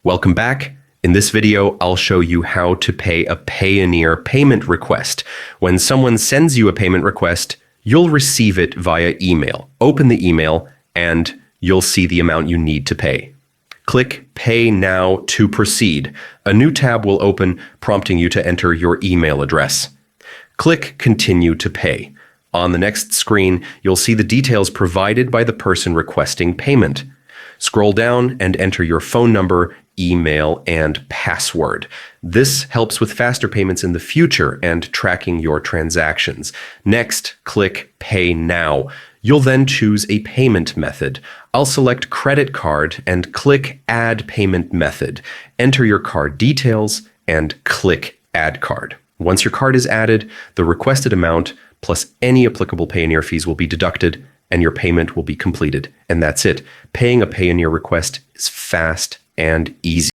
Welcome back. In this video, I'll show you how to pay a Payoneer payment request. When someone sends you a payment request, you'll receive it via email. Open the email and you'll see the amount you need to pay. Click Pay Now to proceed. A new tab will open, prompting you to enter your email address. Click Continue to Pay. On the next screen, you'll see the details provided by the person requesting payment. Scroll down and enter your phone number, email, and password. This helps with faster payments in the future and tracking your transactions. Next, click Pay Now. You'll then choose a payment method. I'll select credit card and click Add Payment Method. Enter your card details and click Add Card. Once your card is added, the requested amount plus any applicable Payoneer fees will be deducted and your payment will be completed. And that's it. Paying a Payoneer request is fast and easy.